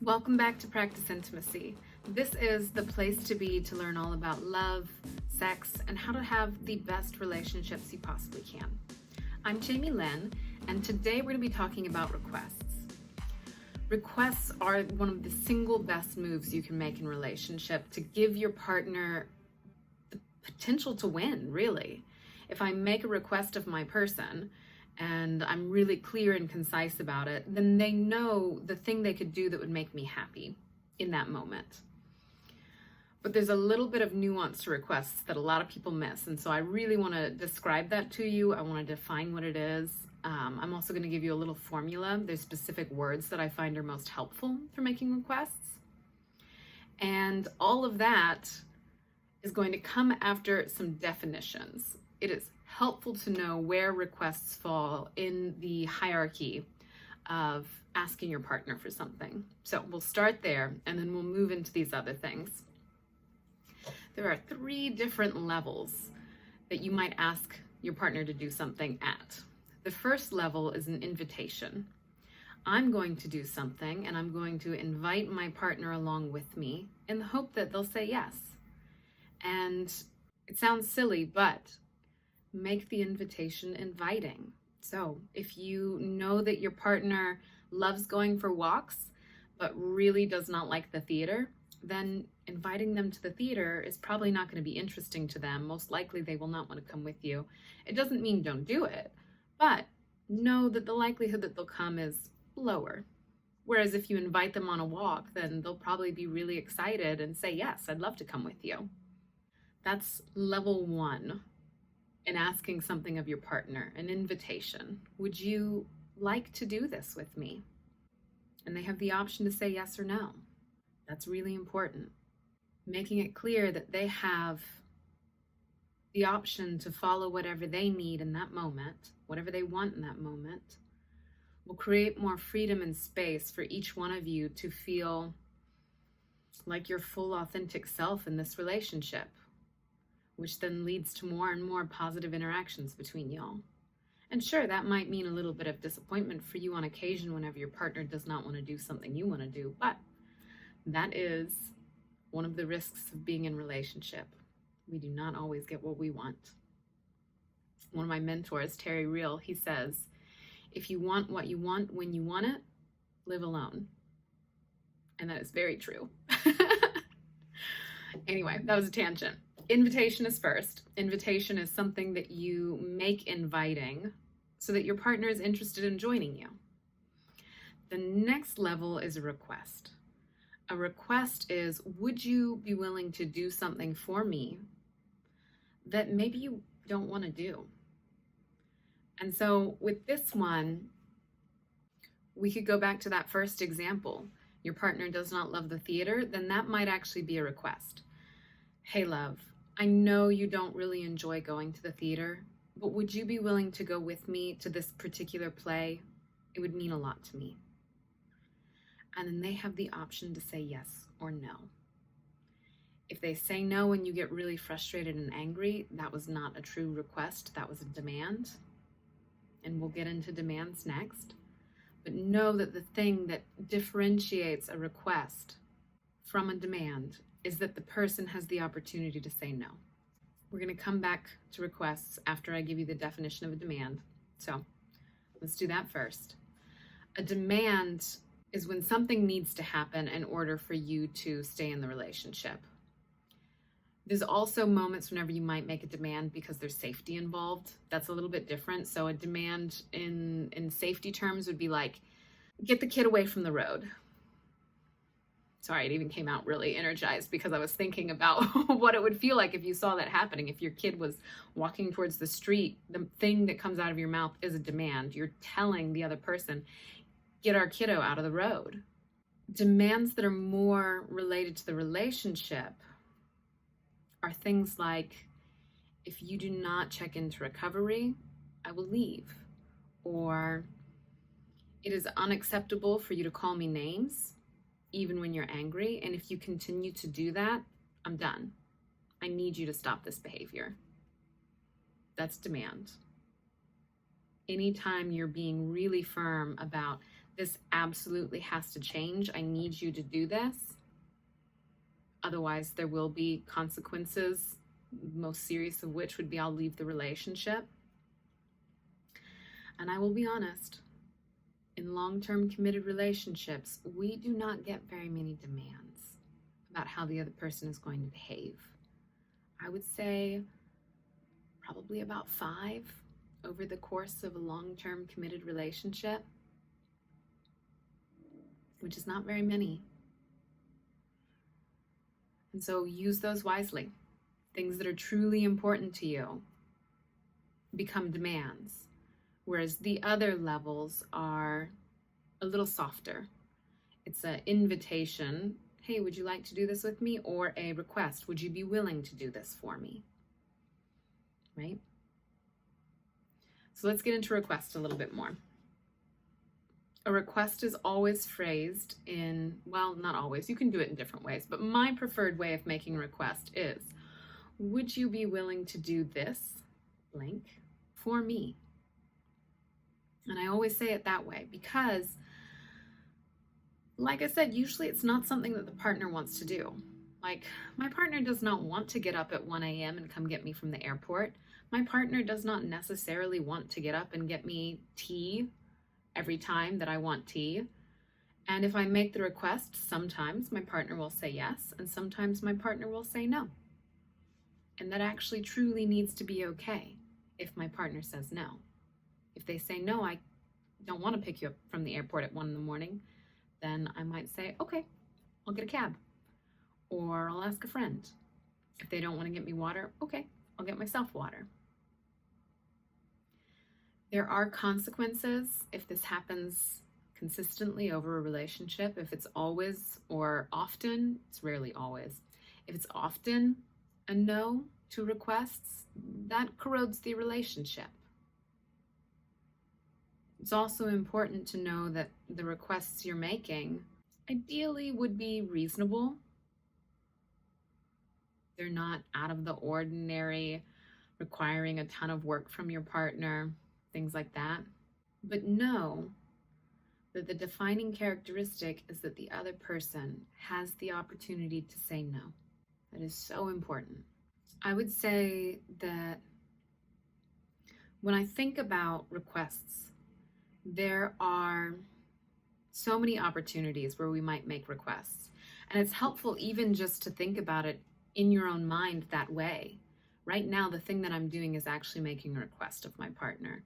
Welcome back to Practice Intimacy. This is the place to be to learn all about love, sex, and how to have the best relationships you possibly can. I'm Jamie Lynn, and today we're going to be talking about requests. Requests are one of the single best moves you can make in a relationship to give your partner the potential to win, really. If I make a request of my person, and I'm really clear and concise about it, then they know the thing they could do that would make me happy in that moment. But there's a little bit of nuance to requests that a lot of people miss, and so I really want to describe that to you. I want to define what it is. I'm also going to give you a little formula. There's specific words that I find are most helpful for making requests. And all of that is going to come after some definitions. It is helpful to know where requests fall in the hierarchy of asking your partner for something. So we'll start there and then we'll move into these other things. There are 3 different levels that you might ask your partner to do something at. The first level is an invitation. I'm going to do something and I'm going to invite my partner along with me in the hope that they'll say yes. And it sounds silly, but make the invitation inviting. So if you know that your partner loves going for walks, but really does not like the theater, then inviting them to the theater is probably not going to be interesting to them. Most likely they will not want to come with you. It doesn't mean don't do it, but know that the likelihood that they'll come is lower. Whereas if you invite them on a walk, then they'll probably be really excited and say, yes, I'd love to come with you. That's level 1. In asking something of your partner, an invitation. Would you like to do this with me? And they have the option to say yes or no. That's really important. Making it clear that they have the option to follow whatever they need in that moment, whatever they want in that moment, will create more freedom and space for each one of you to feel like your full authentic self in this relationship, which then leads to more and more positive interactions between y'all. And sure, that might mean a little bit of disappointment for you on occasion whenever your partner does not want to do something you want to do, but that is one of the risks of being in a relationship. We do not always get what we want. One of my mentors, Terry Real, he says, if you want what you want when you want it, live alone. And that is very true. Anyway, that was a tangent. Invitation is first. Invitation is something that you make inviting so that your partner is interested in joining you. The next level is a request. A request is, would you be willing to do something for me that maybe you don't want to do? And so with this one, we could go back to that first example. Your partner does not love the theater, then that might actually be a request. Hey, love, I know you don't really enjoy going to the theater, but would you be willing to go with me to this particular play? It would mean a lot to me. And then they have the option to say yes or no. If they say no and you get really frustrated and angry, that was not a true request, that was a demand. And we'll get into demands next. But know that the thing that differentiates a request from a demand is that the person has the opportunity to say no. We're going to come back to requests after I give you the definition of a demand. So let's do that first. A demand is when something needs to happen in order for you to stay in the relationship. There's also moments whenever you might make a demand because there's safety involved. That's a little bit different. So a demand in safety terms would be like, get the kid away from the road. Sorry, it even came out really energized because I was thinking about what it would feel like if you saw that happening. If your kid was walking towards the street, the thing that comes out of your mouth is a demand. You're telling the other person, get our kiddo out of the road. Demands that are more related to the relationship are things like, if you do not check into recovery, I will leave. Or it is unacceptable for you to call me names even when you're angry. And if you continue to do that, I'm done. I need you to stop this behavior. That's demand. Anytime you're being really firm about This absolutely has to change. I need you to do this. Otherwise, there will be consequences, most serious of which would be I'll leave the relationship. And I will be honest, in long-term committed relationships, we do not get very many demands about how the other person is going to behave. I would say probably about 5 over the course of a long-term committed relationship, which is not very many. And so use those wisely. Things that are truly important to you become demands, whereas the other levels are a little softer. It's an invitation. Hey, would you like to do this with me? Or a request. Would you be willing to do this for me? Right? So let's get into request a little bit more. A request is always phrased in, well, not always, you can do it in different ways, but my preferred way of making a request is, would you be willing to do this, blank, for me? And I always say it that way because, like I said, usually it's not something that the partner wants to do. Like, my partner does not want to get up at 1 a.m. and come get me from the airport. My partner does not necessarily want to get up and get me tea every time that I want tea. And if I make the request, sometimes my partner will say yes, and sometimes my partner will say no. And that actually truly needs to be okay if my partner says no. If they say, no, I don't want to pick you up from the airport at 1 in the morning, then I might say, okay, I'll get a cab. Or I'll ask a friend. If they don't want to get me water, okay, I'll get myself water. There are consequences if this happens consistently over a relationship. If it's always or often, it's rarely always. If it's often a no to requests, that corrodes the relationship. It's also important to know that the requests you're making ideally would be reasonable. They're not out of the ordinary, requiring a ton of work from your partner, things like that. But know that the defining characteristic is that the other person has the opportunity to say no. That is so important. I would say that when I think about requests, there are so many opportunities where we might make requests. And it's helpful even just to think about it in your own mind that way. Right now, the thing that I'm doing is actually making a request of my partner.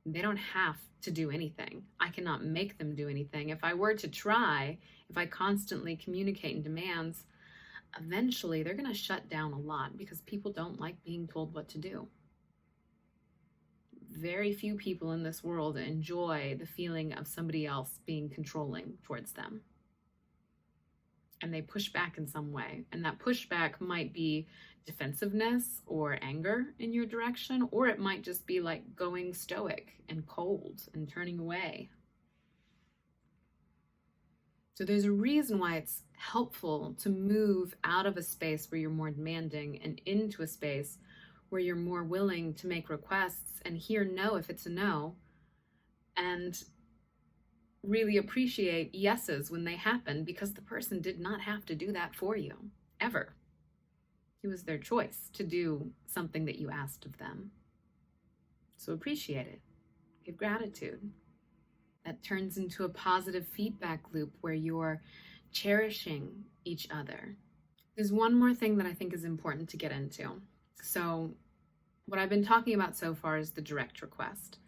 They don't have to do anything. I cannot make them do anything. If I were to try, if I constantly communicate in demands, eventually they're going to shut down a lot because people don't like being told what to do. Very few people in this world enjoy the feeling of somebody else being controlling towards them. And they push back in some way. And that pushback might be defensiveness or anger in your direction, or it might just be like going stoic and cold and turning away. So there's a reason why it's helpful to move out of a space where you're more demanding and into a space where you're more willing to make requests and hear no if it's a no, and really appreciate yeses when they happen, because the person did not have to do that for you, ever. It was their choice to do something that you asked of them. So appreciate it. Give gratitude. That turns into a positive feedback loop where you're cherishing each other. There's one more thing that I think is important to get into. So what I've been talking about so far is the direct request.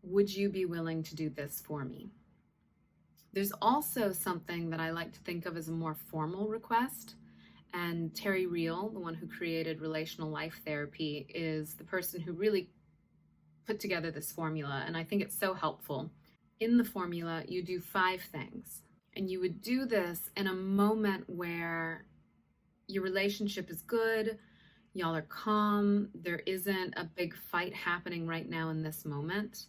Would you be willing to do this for me? There's also something that I like to think of as a more formal request. And Terry Real, the one who created relational life therapy, is the person who really put together this formula. And I think it's so helpful. In the formula, you do 5 things. And you would do this in a moment where your relationship is good, y'all are calm, there isn't a big fight happening right now in this moment.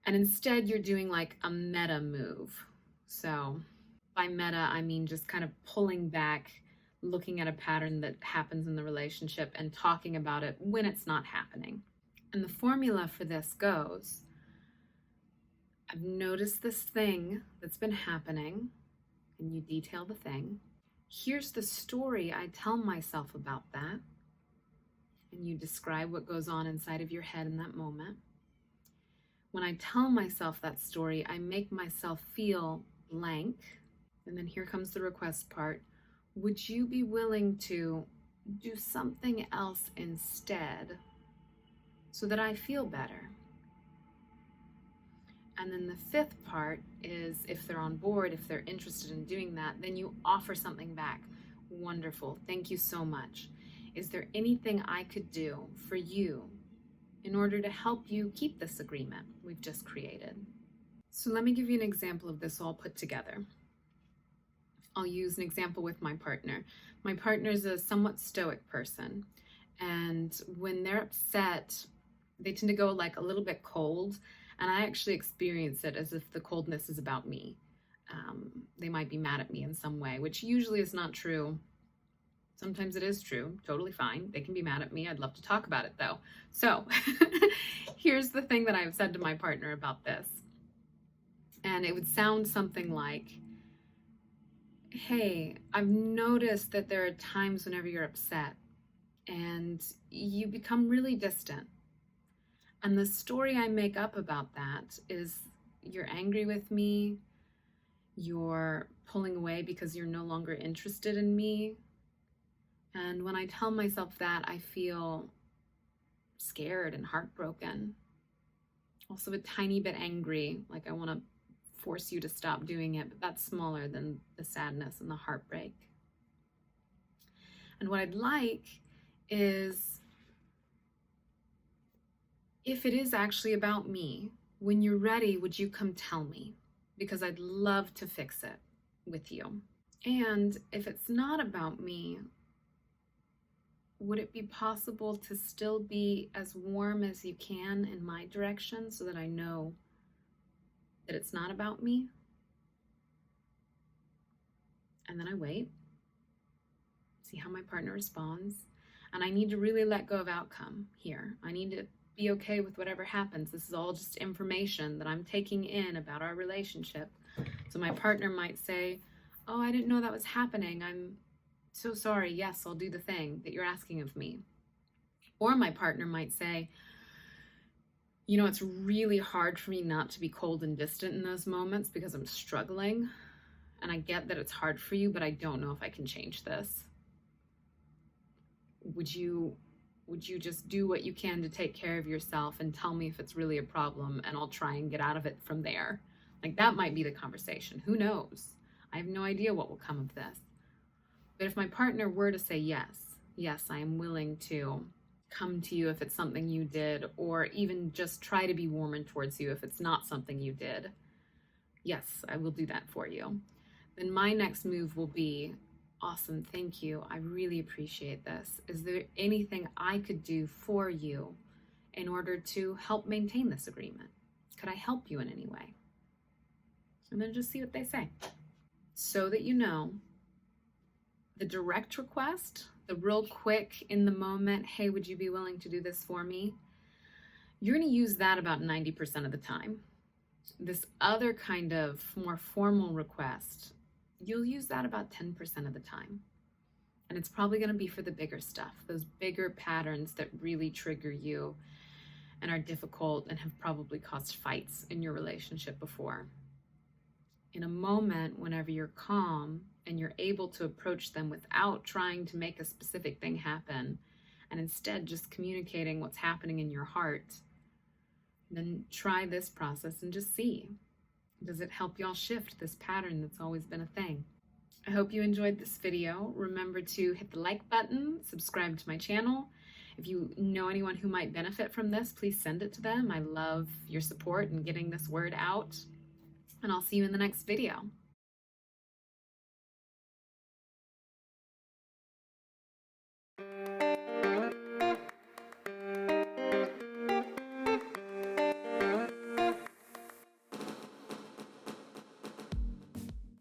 And instead, you're doing like a meta move. So by meta, I mean just kind of pulling back, looking at a pattern that happens in the relationship and talking about it when it's not happening. And the formula for this goes, I've noticed this thing that's been happening, and you detail the thing. Here's the story I tell myself about that, and you describe what goes on inside of your head in that moment. When I tell myself that story, I make myself feel blank. And then here comes the request part. Would you be willing to do something else instead so that I feel better? And then the fifth part is, if they're on board, if they're interested in doing that, then you offer something back. Wonderful. Thank you so much. Is there anything I could do for you in order to help you keep this agreement we've just created? So let me give you an example of this all put together. I'll use an example with my partner. My partner is a somewhat stoic person, and when they're upset, they tend to go like a little bit cold, and I actually experience it as if the coldness is about me. They might be mad at me in some way, which usually is not true. Sometimes it is true, totally fine. They can be mad at me. I'd love to talk about it though. So here's the thing that I've said to my partner about this. And it would sound something like, hey, I've noticed that there are times whenever you're upset and you become really distant. And the story I make up about that is you're angry with me, you're pulling away because you're no longer interested in me. And when I tell myself that, I feel scared and heartbroken. Also a tiny bit angry, like I want to force you to stop doing it, but that's smaller than the sadness and the heartbreak. And what I'd like is, if it is actually about me, when you're ready, would you come tell me? Because I'd love to fix it with you. And if it's not about me, would it be possible to still be as warm as you can in my direction so that I know that it's not about me? And then I wait, see how my partner responds. And I need to really let go of outcome here. I need to be okay with whatever happens. This is all just information that I'm taking in about our relationship. So my partner might say, oh, I didn't know that was happening. I'm so sorry. Yes, I'll do the thing that you're asking of me. Or my partner might say, you know, it's really hard for me not to be cold and distant in those moments because I'm struggling. And I get that it's hard for you, but I don't know if I can change this. Would you just do what you can to take care of yourself and tell me if it's really a problem, and I'll try and get out of it from there? Like, that might be the conversation. Who knows? I have no idea what will come of this. But if my partner were to say, yes, I am willing to come to you if it's something you did, or even just try to be warmer towards you if it's not something you did, yes, I will do that for you. Then my next move will be, awesome, thank you. I really appreciate this. Is there anything I could do for you in order to help maintain this agreement? Could I help you in any way? And then just see what they say. So that you know, the direct request, the real quick in the moment, hey, would you be willing to do this for me? You're going to use that about 90% of the time. This other kind of more formal request, you'll use that about 10% of the time. And it's probably going to be for the bigger stuff, those bigger patterns that really trigger you and are difficult and have probably caused fights in your relationship before. In a moment, whenever you're calm and you're able to approach them without trying to make a specific thing happen, and instead just communicating what's happening in your heart, then try this process and just see. Does it help y'all shift this pattern that's always been a thing? I hope you enjoyed this video. Remember to hit the like button, subscribe to my channel. If you know anyone who might benefit from this, please send it to them. I love your support in getting this word out. And I'll see you in the next video.